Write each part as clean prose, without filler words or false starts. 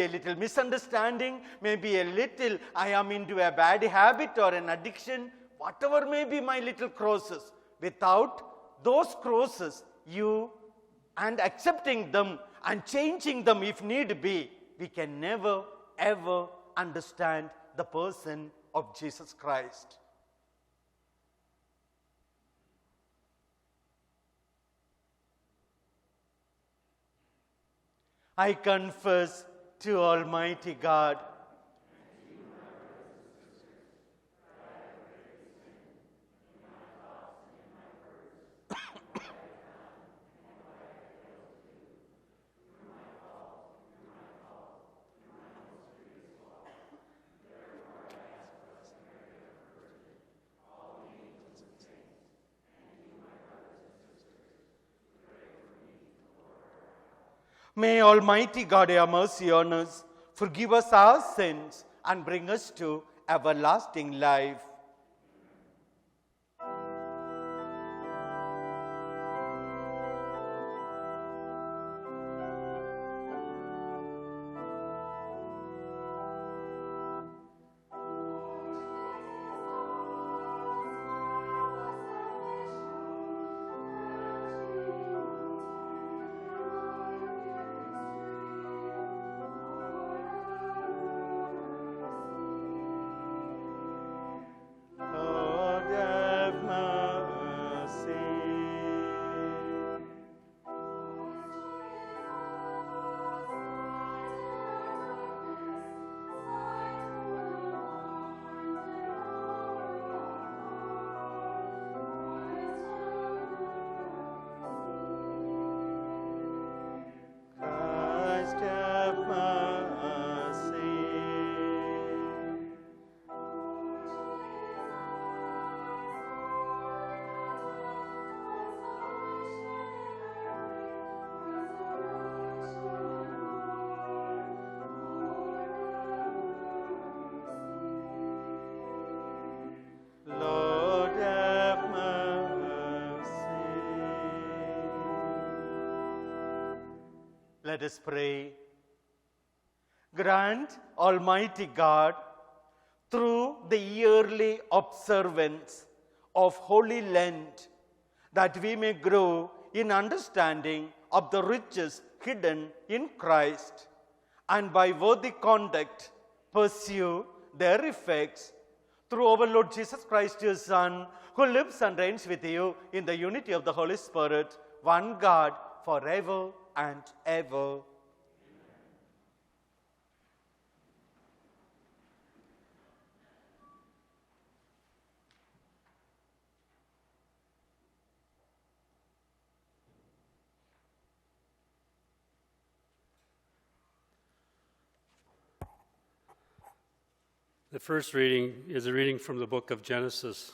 a little misunderstanding, maybe a little I am into a bad habit or an addiction, whatever may be my little crosses. Without those crosses, you and accepting them and changing them if need be, we can never ever understand the person of Jesus Christ. I confess to Almighty God May Almighty God have mercy on us, forgive us our sins, and bring us to everlasting life. Lord have mercy. Christ have mercy. Lord have mercy. Let us pray. Grant, Almighty God, through the yearly observance of Holy Lent, that we may grow in understanding of the riches hidden in Christ, and by worthy conduct pursue their effects through our Lord Jesus Christ, your Son, who lives and reigns with you in the unity of the Holy Spirit, one God, forever and ever. The first reading is a reading from the book of Genesis.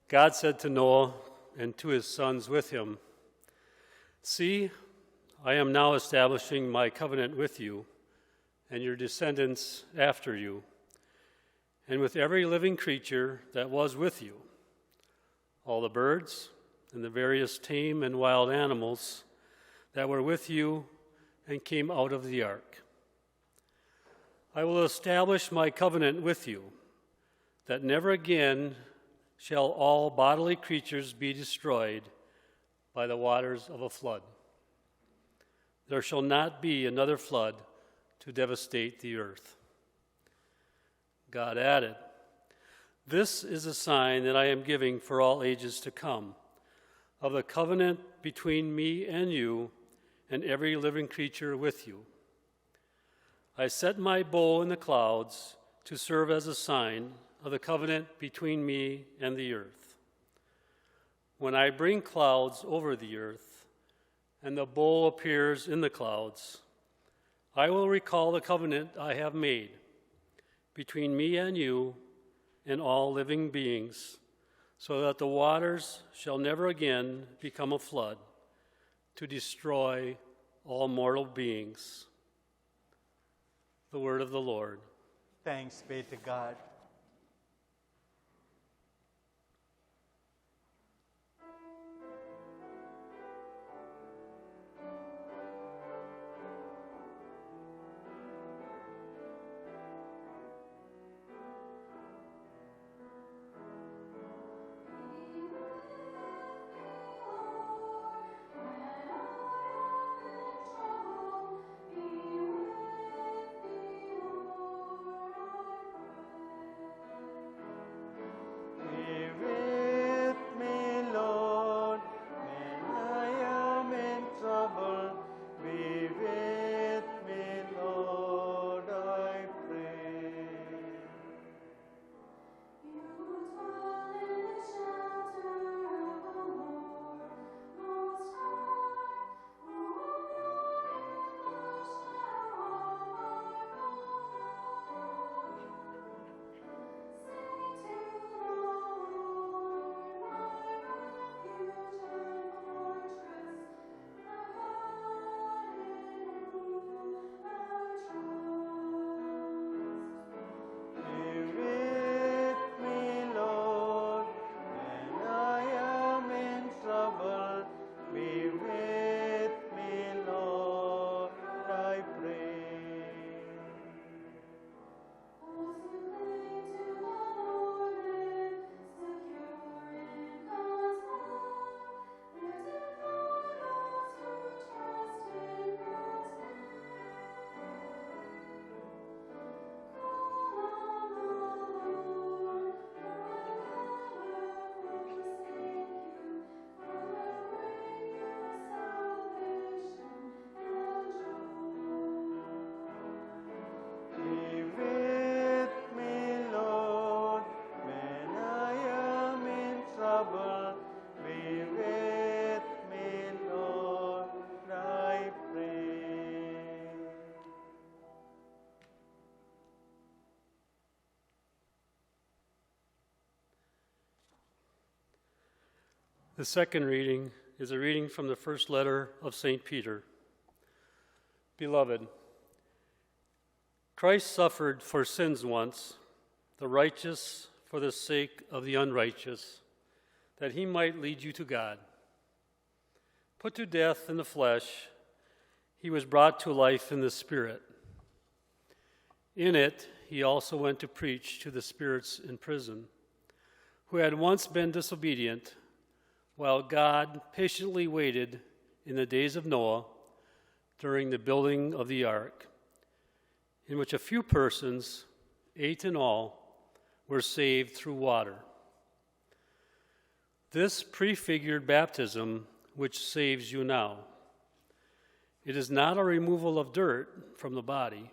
God said to Noah and to his sons with him, "See, I am now establishing my covenant with you and your descendants after you, and with every living creature that was with you, all the birds and the various tame and wild animals that were with you and came out of the ark. I will establish my covenant with you, that never again shall all bodily creatures be destroyed by the waters of a flood. There shall not be another flood to devastate the earth." God added, "This is a sign that I am giving for all ages to come, of the covenant between me and you and every living creature with you. I set my bow in the clouds to serve as a sign of the covenant between me and the earth. When I bring clouds over the earth, and the bow appears in the clouds, I will recall the covenant I have made between me and you and all living beings, so that the waters shall never again become a flood to destroy all mortal beings." The word of the Lord. Thanks be to God. The second reading is a reading from the first letter of St. Peter. Beloved, Christ suffered for sins once, the righteous for the sake of the unrighteous, that he might lead you to God. Put to death in the flesh, he was brought to life in the Spirit. In it, he also went to preach to the spirits in prison, who had once been disobedient, while God patiently waited in the days of Noah during the building of the ark, in which a few persons, 8 in all, were saved through water. This prefigured baptism which saves you now. It is not a removal of dirt from the body,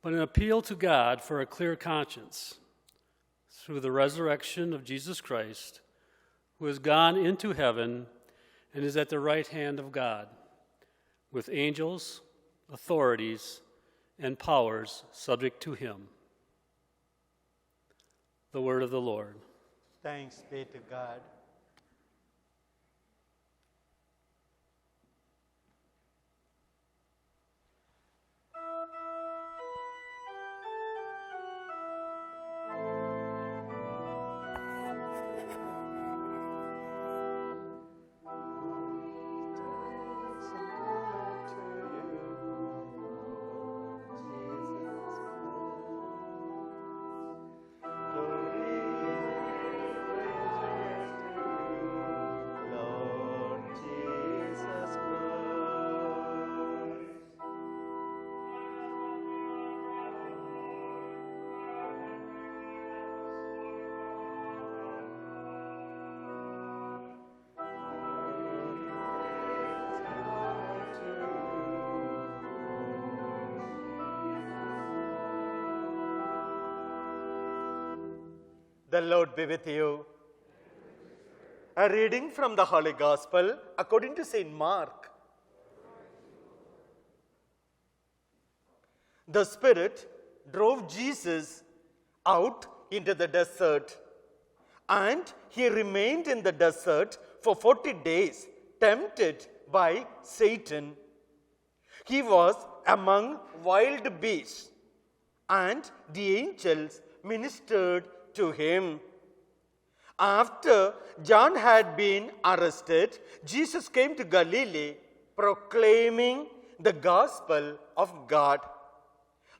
but an appeal to God for a clear conscience through the resurrection of Jesus Christ, who has gone into heaven and is at the right hand of God, with angels, authorities, and powers subject to him. The word of the Lord. Thanks be to God. The Lord be with you. A reading from the Holy Gospel according to St. Mark. The Spirit drove Jesus out into the desert, and he remained in the desert for 40 days, tempted by Satan. He was among wild beasts, and the angels ministered to him. After John had been arrested, Jesus came to Galilee, proclaiming the gospel of God.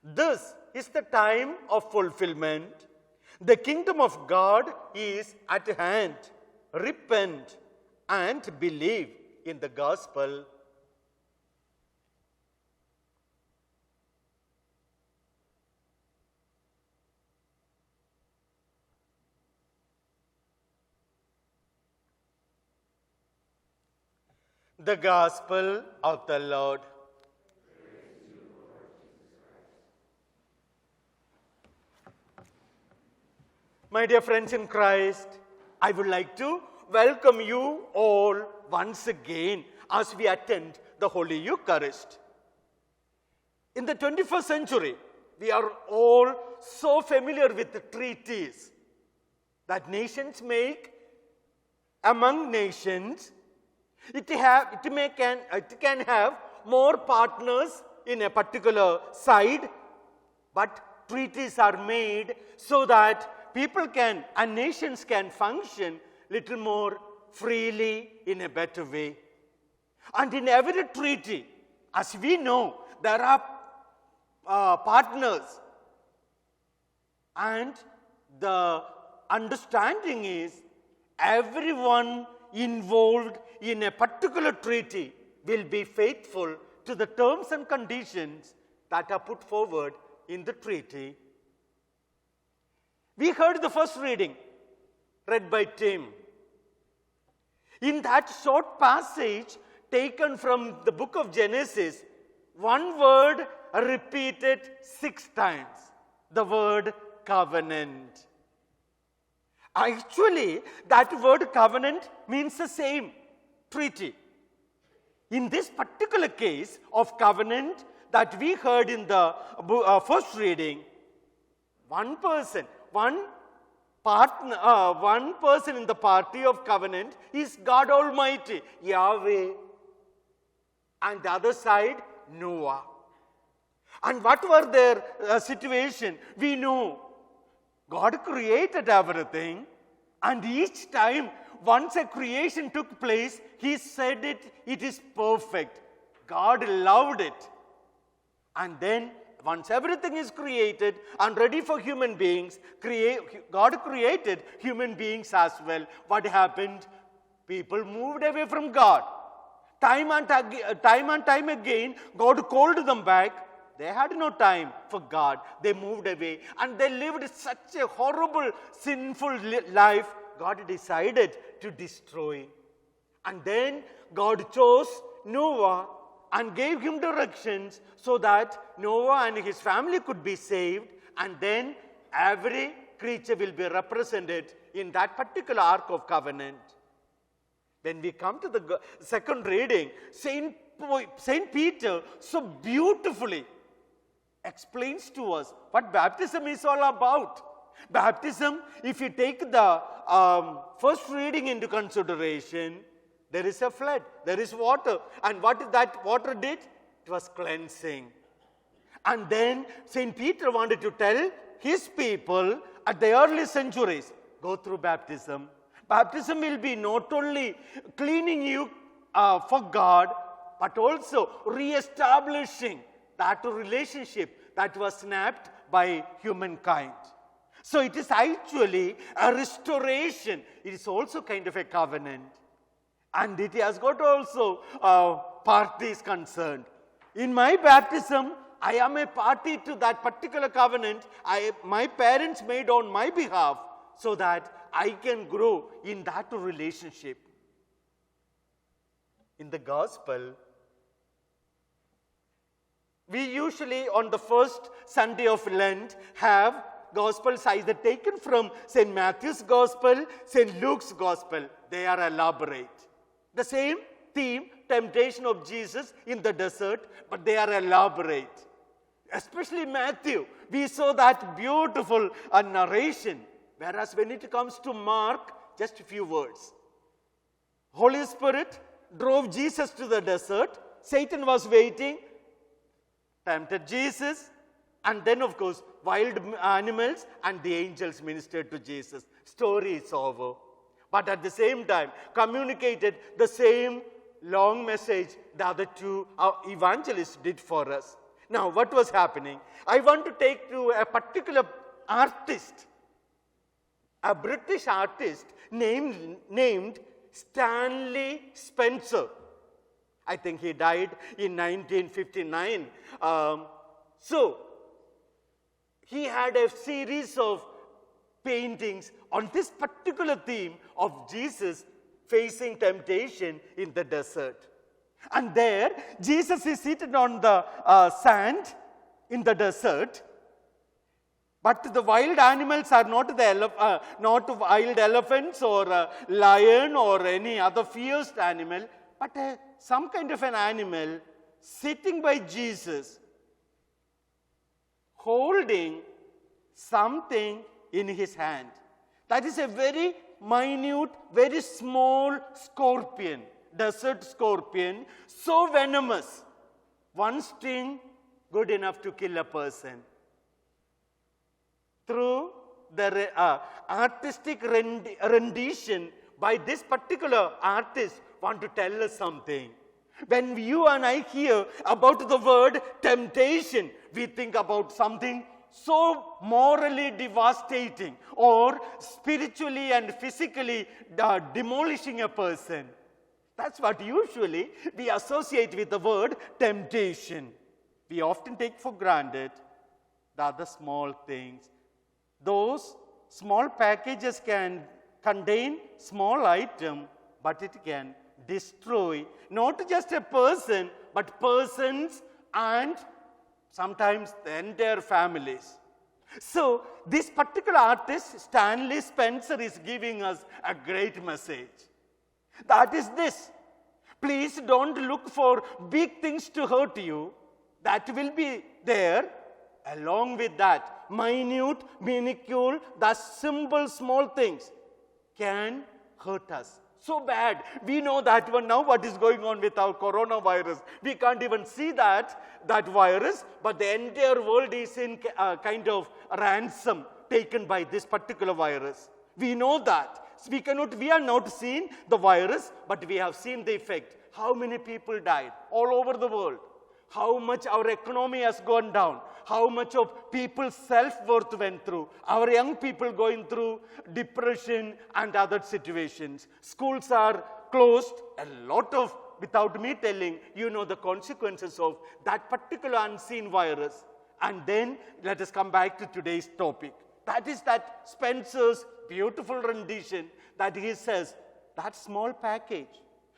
This is the time of fulfillment. The kingdom of God is at hand. Repent and believe in the gospel. The Gospel of the Lord. My dear friends in Christ, I would like to welcome you all once again as we attend the Holy Eucharist. In the 21st century, we are all so familiar with the treaties that nations make among nations. It can have more partners in a particular side, but treaties are made so that people can and nations can function little more freely in a better way. And in every treaty, as we know, there are partners, and the understanding is everyone involved in a particular treaty will be faithful to the terms and conditions that are put forward in the treaty. We heard the first reading read by Tim. In that short passage taken from the book of Genesis, one word repeated 6 times, the word covenant. Actually, that word covenant means the same, treaty. In this particular case of covenant that we heard in the first reading, one person, one one person in the party of covenant is God Almighty, Yahweh, and the other side, Noah. And what were their situation? We know God created everything, and each time, once a creation took place, He said it is perfect. God loved it. And then, once everything is created and ready for human beings, God created human beings as well. What happened? People moved away from God. Time and time again, God called them back. They had no time for God. They moved away and they lived such a horrible, sinful life. God decided to destroy. And then God chose Noah and gave him directions so that Noah and his family could be saved, and then every creature will be represented in that particular Ark of Covenant. When we come to the second reading, Saint Peter so beautifully explains to us what baptism is all about. Baptism, if you take the first reading into consideration, there is a flood, there is water. And what that water did? It was cleansing. And then St. Peter wanted to tell his people at the early centuries, go through baptism. Baptism will be not only cleaning you for God, but also re-establishing that relationship that was snapped by humankind. So it is actually a restoration. It is also kind of a covenant. And it has got also parties concerned. In my baptism, I am a party to that particular covenant my parents made on my behalf so that I can grow in that relationship. In the gospel, we usually on the first Sunday of Lent have gospels either taken from St. Matthew's gospel, St. Luke's gospel. They are elaborate. The same theme, temptation of Jesus in the desert, but they are elaborate. Especially Matthew, we saw that beautiful narration. Whereas when it comes to Mark, just a few words. Holy Spirit drove Jesus to the desert. Satan was waiting, tempted Jesus, and then of course wild animals and the angels ministered to Jesus. Story is over. But at the same time, communicated the same long message the other two evangelists did for us. Now, what was happening? I want to take to a particular artist, a British artist named Stanley Spencer. I think he died in 1959. So, he had a series of paintings on this particular theme of Jesus facing temptation in the desert. And there, Jesus is seated on the sand in the desert. But the wild animals are not wild elephants or a lion or any other fierce animal, but some kind of an animal sitting by Jesus, holding something in his hand. That is a very minute, very small scorpion, desert scorpion, so venomous. One sting, good enough to kill a person. Through the artistic rendition by this particular artist, want to tell us something. When you and I hear about the word temptation, we think about something so morally devastating or spiritually and physically demolishing a person. That's what usually we associate with the word temptation. We often take for granted the other small things. Those small packages can contain small item, but it can destroy not just a person, but persons and sometimes the entire families. So this particular artist, Stanley Spencer, is giving us a great message. That is this: please don't look for big things to hurt you. That will be there. Along with that, minute, minuscule, the simple small things can hurt us. So bad. We know that one now what is going on with our coronavirus. We can't even see that virus, but the entire world is in a kind of ransom taken by this particular virus. We know that. We are not seeing the virus, but we have seen the effect. How many people died all over the world? How much our economy has gone down, how much of people's self-worth went through, our young people going through depression and other situations. Schools are closed, a lot of, without me telling, you know the consequences of that particular unseen virus. And then let us come back to today's topic. That is that Spencer's beautiful rendition that he says, that small package.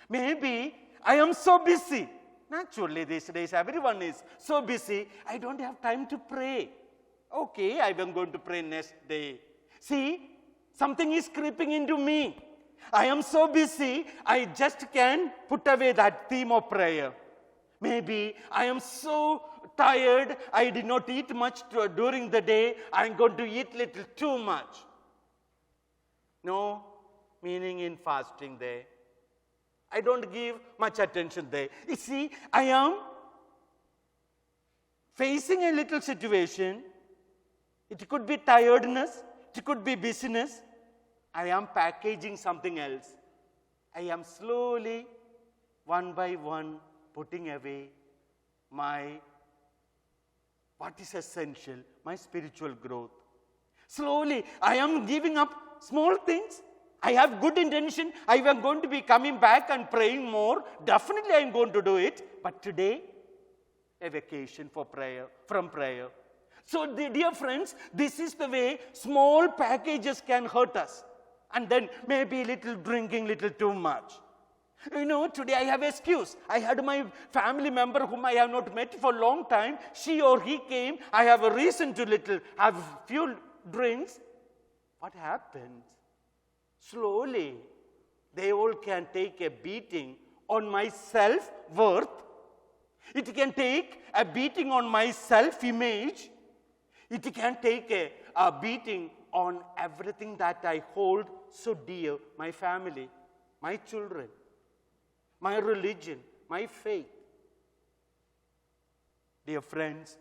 Maybe I am so busy. Naturally, these days everyone is so busy, I don't have time to pray. Okay, I am going to pray next day. See, something is creeping into me. I am so busy, I just can put away that theme of prayer. Maybe I am so tired, I did not eat much during the day, I am going to eat little too much. No meaning in fasting there. I don't give much attention there. You see, I am facing a little situation. It could be tiredness. It could be busyness. I am packaging something else. I am slowly, one by one, putting away what is essential, my spiritual growth. Slowly, I am giving up small things. I have good intention. I am going to be coming back and praying more. Definitely I am going to do it. But today, a vacation from prayer. So dear friends, this is the way small packages can hurt us. And then maybe little drinking, little too much. You know, today I have excuse. I had my family member whom I have not met for a long time. She or he came. I have a reason to have few drinks. What happens? Slowly, they all can take a beating on my self-worth. It can take a beating on my self-image. It can take a beating on everything that I hold so dear, my family, my children, my religion, my faith. Dear friends,